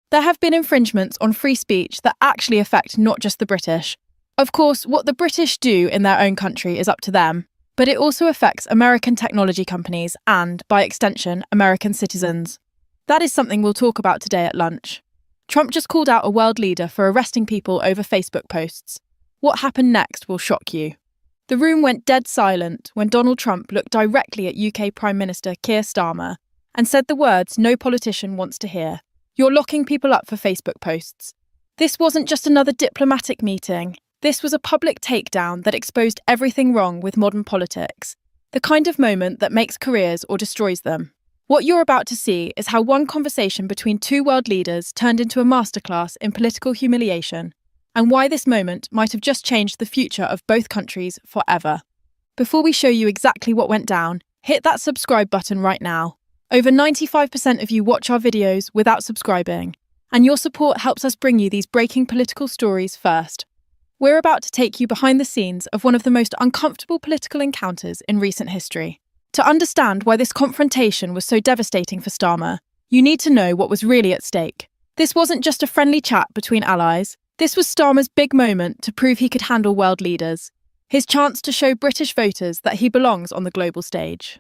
There have been infringements on free speech that actually affect not just the British. Of course, what the British do in their own country is up to them, but it also affects American technology companies and, by extension, American citizens. That is something we'll talk about today at lunch. Trump just called out a world leader for arresting people over Facebook posts. What happened next will shock you. The room went dead silent when Donald Trump looked directly at UK Prime Minister Keir Starmer and said the words no politician wants to hear. You're locking people up for Facebook posts. This wasn't just another diplomatic meeting. This was a public takedown that exposed everything wrong with modern politics, the kind of moment that makes careers or destroys them. What you're about to see is how one conversation between two world leaders turned into a masterclass in political humiliation, and why this moment might have just changed the future of both countries forever. Before we show you exactly what went down, hit that subscribe button right now. Over 95% of you watch our videos without subscribing, and your support helps us bring you these breaking political stories first. We're about to take you behind the scenes of one of the most uncomfortable political encounters in recent history. To understand why this confrontation was so devastating for Starmer, you need to know what was really at stake. This wasn't just a friendly chat between allies. This was Starmer's big moment to prove he could handle world leaders. His chance to show British voters that he belongs on the global stage.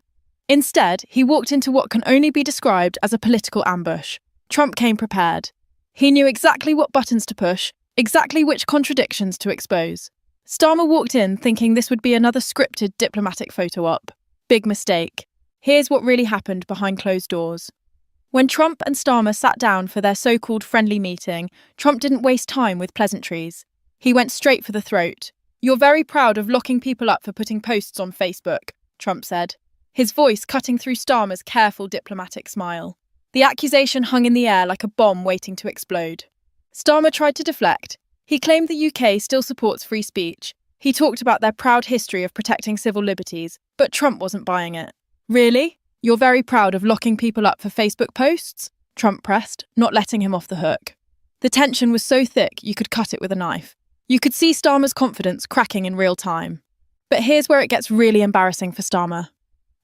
Instead, he walked into what can only be described as a political ambush. Trump came prepared. He knew exactly what buttons to push, exactly which contradictions to expose. Starmer walked in thinking this would be another scripted diplomatic photo op. Big mistake. Here's what really happened behind closed doors. When Trump and Starmer sat down for their so-called friendly meeting, Trump didn't waste time with pleasantries. He went straight for the throat. "You're very proud of locking people up for putting posts on Facebook," Trump said, his voice cutting through Starmer's careful diplomatic smile. The accusation hung in the air like a bomb waiting to explode. Starmer tried to deflect. He claimed the UK still supports free speech. He talked about their proud history of protecting civil liberties, but Trump wasn't buying it. "Really? You're very proud of locking people up for Facebook posts?" Trump pressed, not letting him off the hook. The tension was so thick you could cut it with a knife. You could see Starmer's confidence cracking in real time. But here's where it gets really embarrassing for Starmer.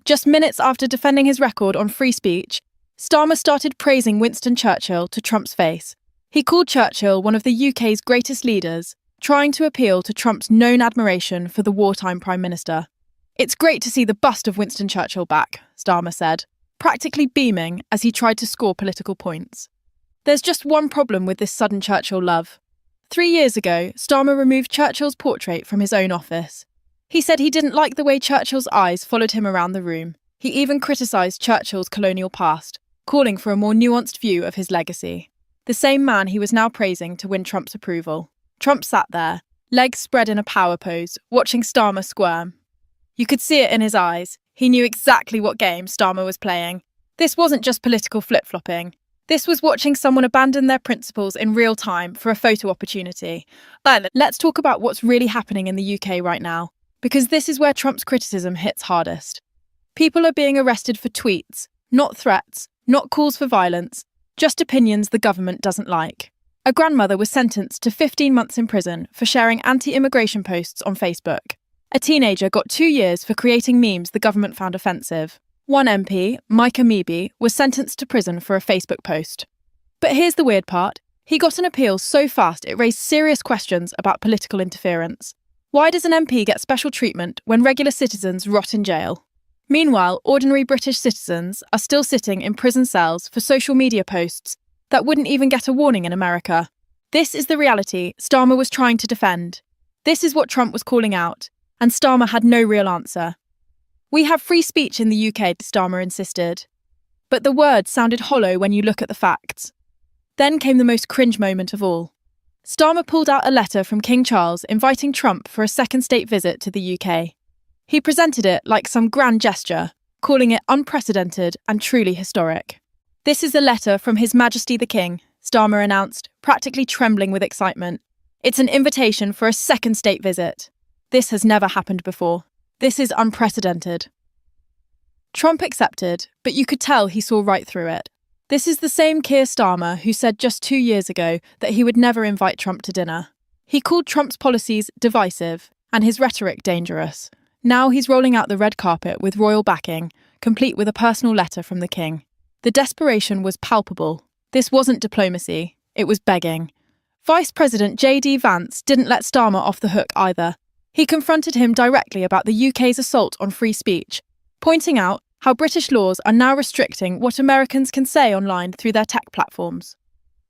Just minutes after defending his record on free speech, Starmer started praising Winston Churchill to Trump's face. He called Churchill one of the UK's greatest leaders, trying to appeal to Trump's known admiration for the wartime Prime Minister. "It's great to see the bust of Winston Churchill back," Starmer said, practically beaming as he tried to score political points. There's just one problem with this sudden Churchill love. 3 years ago, Starmer removed Churchill's portrait from his own office. He said he didn't like the way Churchill's eyes followed him around the room. He even criticised Churchill's colonial past, calling for a more nuanced view of his legacy. The same man he was now praising to win Trump's approval. Trump sat there, legs spread in a power pose, watching Starmer squirm. You could see it in his eyes. He knew exactly what game Starmer was playing. This wasn't just political flip-flopping. This was watching someone abandon their principles in real time for a photo opportunity. Let's talk about what's really happening in the UK right now, because this is where Trump's criticism hits hardest. People are being arrested for tweets, not threats, not calls for violence, just opinions the government doesn't like. A grandmother was sentenced to 15 months in prison for sharing anti-immigration posts on Facebook. A teenager got 2 years for creating memes the government found offensive. One MP, Mike Amebi, was sentenced to prison for a Facebook post. But here's the weird part. He got an appeal so fast it raised serious questions about political interference. Why does an MP get special treatment when regular citizens rot in jail? Meanwhile, ordinary British citizens are still sitting in prison cells for social media posts that wouldn't even get a warning in America. This is the reality Starmer was trying to defend. This is what Trump was calling out, and Starmer had no real answer. "We have free speech in the UK," Starmer insisted. But the words sounded hollow when you look at the facts. Then came the most cringe moment of all. Starmer pulled out a letter from King Charles inviting Trump for a second state visit to the UK. He presented it like some grand gesture, calling it unprecedented and truly historic. "This is a letter from His Majesty the King," Starmer announced, practically trembling with excitement. "It's an invitation for a second state visit. This has never happened before. This is unprecedented." Trump accepted, but you could tell he saw right through it. This is the same Keir Starmer who said just 2 years ago that he would never invite Trump to dinner. He called Trump's policies divisive and his rhetoric dangerous. Now he's rolling out the red carpet with royal backing, complete with a personal letter from the king. The desperation was palpable, This wasn't diplomacy, it was begging. Vice President J.D. Vance didn't let Starmer off the hook either. He confronted him directly about the UK's assault on free speech, pointing out how British laws are now restricting what Americans can say online through their tech platforms.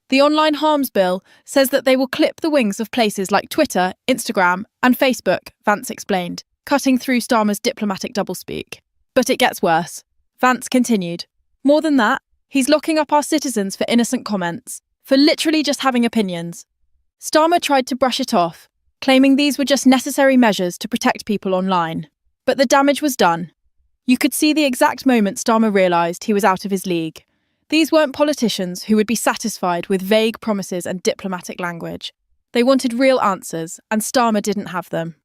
The Online Harms Bill says that they will clip the wings of places like Twitter, Instagram, and Facebook, Vance explained, cutting through Starmer's diplomatic doublespeak. But it gets worse. Vance continued. More than that, he's locking up our citizens for innocent comments, for literally just having opinions. Starmer tried to brush it off, claiming these were just necessary measures to protect people online. But the damage was done. You could see the exact moment Starmer realised he was out of his league. These weren't politicians who would be satisfied with vague promises and diplomatic language. They wanted real answers, and Starmer didn't have them.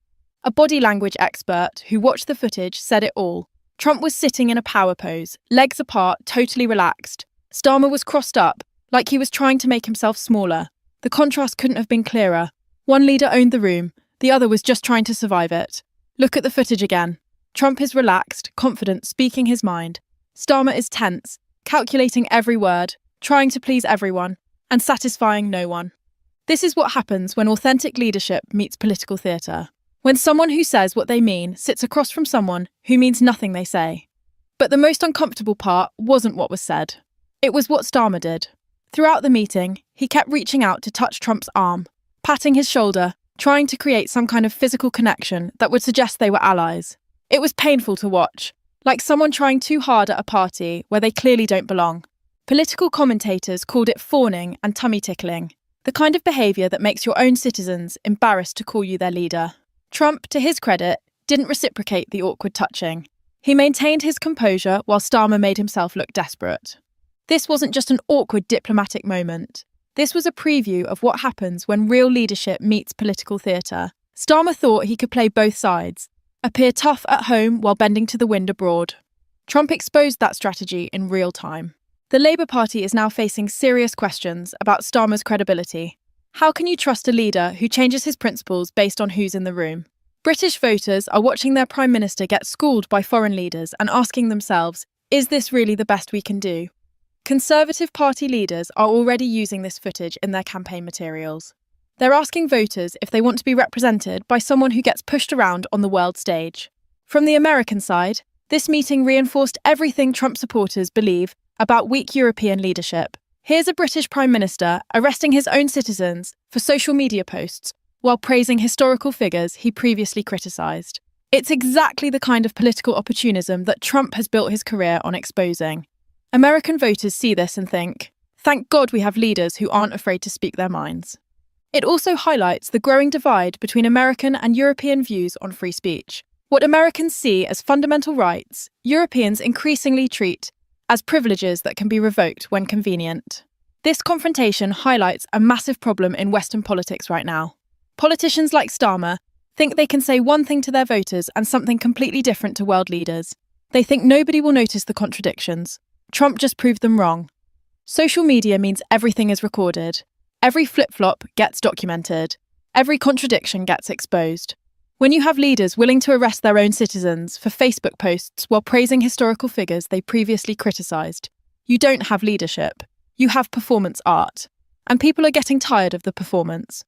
A body language expert who watched the footage said it all. Trump was sitting in a power pose, legs apart, totally relaxed. Starmer was crossed up, like he was trying to make himself smaller. The contrast couldn't have been clearer. One leader owned the room, the other was just trying to survive it. Look at the footage again. Trump is relaxed, confident, speaking his mind. Starmer is tense, calculating every word, trying to please everyone, and satisfying no one. This is what happens when authentic leadership meets political theatre. When someone who says what they mean sits across from someone who means nothing they say. But the most uncomfortable part wasn't what was said. It was what Starmer did. Throughout the meeting, he kept reaching out to touch Trump's arm, patting his shoulder, trying to create some kind of physical connection that would suggest they were allies. It was painful to watch, like someone trying too hard at a party where they clearly don't belong. Political commentators called it fawning and tummy tickling, the kind of behaviour that makes your own citizens embarrassed to call you their leader. Trump, to his credit, didn't reciprocate the awkward touching. He maintained his composure while Starmer made himself look desperate. This wasn't just an awkward diplomatic moment. This was a preview of what happens when real leadership meets political theatre. Starmer thought he could play both sides, appear tough at home while bending to the wind abroad. Trump exposed that strategy in real time. The Labour Party is now facing serious questions about Starmer's credibility. How can you trust a leader who changes his principles based on who's in the room? British voters are watching their Prime Minister get schooled by foreign leaders and asking themselves, is this really the best we can do? Conservative Party leaders are already using this footage in their campaign materials. They're asking voters if they want to be represented by someone who gets pushed around on the world stage. From the American side, this meeting reinforced everything Trump supporters believe about weak European leadership. Here's a British Prime Minister arresting his own citizens for social media posts while praising historical figures he previously criticised. It's exactly the kind of political opportunism that Trump has built his career on exposing. American voters see this and think, thank God we have leaders who aren't afraid to speak their minds. It also highlights the growing divide between American and European views on free speech. What Americans see as fundamental rights, Europeans increasingly treat as privileges that can be revoked when convenient. This confrontation highlights a massive problem in Western politics right now. Politicians like Starmer think they can say one thing to their voters and something completely different to world leaders. They think nobody will notice the contradictions. Trump just proved them wrong. Social media means everything is recorded. Every flip-flop gets documented. Every contradiction gets exposed. When you have leaders willing to arrest their own citizens for Facebook posts while praising historical figures they previously criticised, you don't have leadership. You have performance art. And people are getting tired of the performance.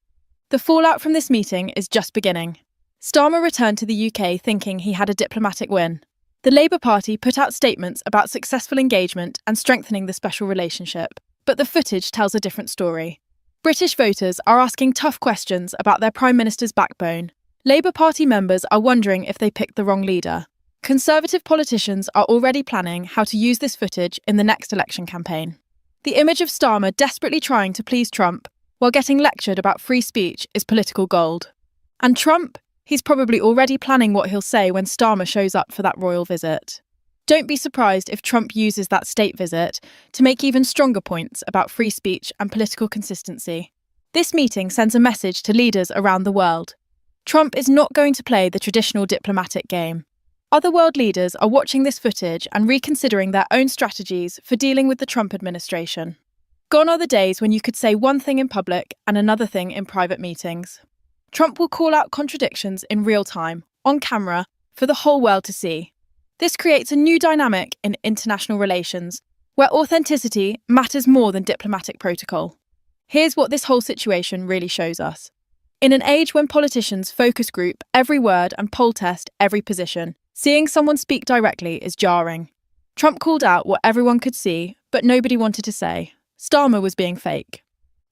The fallout from this meeting is just beginning. Starmer returned to the UK thinking he had a diplomatic win. The Labour Party put out statements about successful engagement and strengthening the special relationship, but the footage tells a different story. British voters are asking tough questions about their Prime Minister's backbone. Labour Party members are wondering if they picked the wrong leader. Conservative politicians are already planning how to use this footage in the next election campaign. The image of Starmer desperately trying to please Trump while getting lectured about free speech is political gold. And Trump? He's probably already planning what he'll say when Starmer shows up for that royal visit. Don't be surprised if Trump uses that state visit to make even stronger points about free speech and political consistency. This meeting sends a message to leaders around the world. Trump is not going to play the traditional diplomatic game. Other world leaders are watching this footage and reconsidering their own strategies for dealing with the Trump administration. Gone are the days when you could say one thing in public and another thing in private meetings. Trump will call out contradictions in real time, on camera, for the whole world to see. This creates a new dynamic in international relations, where authenticity matters more than diplomatic protocol. Here's what this whole situation really shows us. In an age when politicians focus group every word and poll test every position, seeing someone speak directly is jarring. Trump called out what everyone could see, but nobody wanted to say. Starmer was being fake.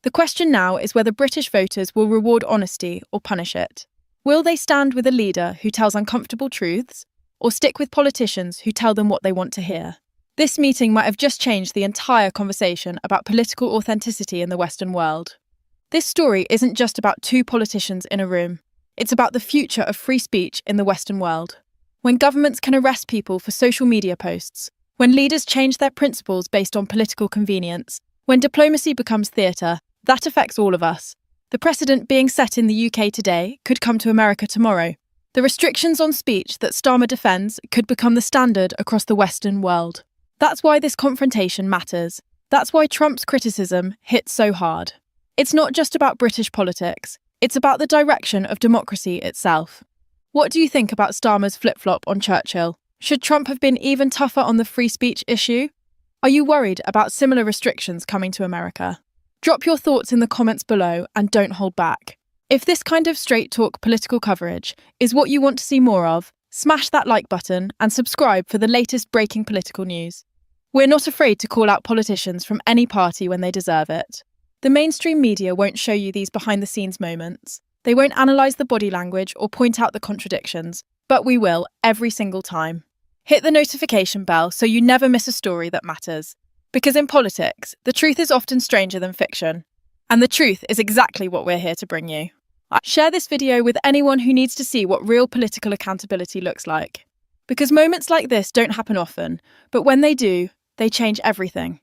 The question now is whether British voters will reward honesty or punish it. Will they stand with a leader who tells uncomfortable truths, or stick with politicians who tell them what they want to hear? This meeting might have just changed the entire conversation about political authenticity in the Western world. This story isn't just about two politicians in a room. It's about the future of free speech in the Western world. When governments can arrest people for social media posts, when leaders change their principles based on political convenience, when diplomacy becomes theatre, that affects all of us. The precedent being set in the UK today could come to America tomorrow. The restrictions on speech that Starmer defends could become the standard across the Western world. That's why this confrontation matters. That's why Trump's criticism hits so hard. It's not just about British politics, it's about the direction of democracy itself. What do you think about Starmer's flip-flop on Churchill? Should Trump have been even tougher on the free speech issue? Are you worried about similar restrictions coming to America? Drop your thoughts in the comments below and don't hold back. If this kind of straight-talk political coverage is what you want to see more of, smash that like button and subscribe for the latest breaking political news. We're not afraid to call out politicians from any party when they deserve it. The mainstream media won't show you these behind-the-scenes moments. They won't analyse the body language or point out the contradictions, but we will every single time. Hit the notification bell so you never miss a story that matters. Because in politics, the truth is often stranger than fiction. And the truth is exactly what we're here to bring you. Share this video with anyone who needs to see what real political accountability looks like. Because moments like this don't happen often, but when they do, they change everything.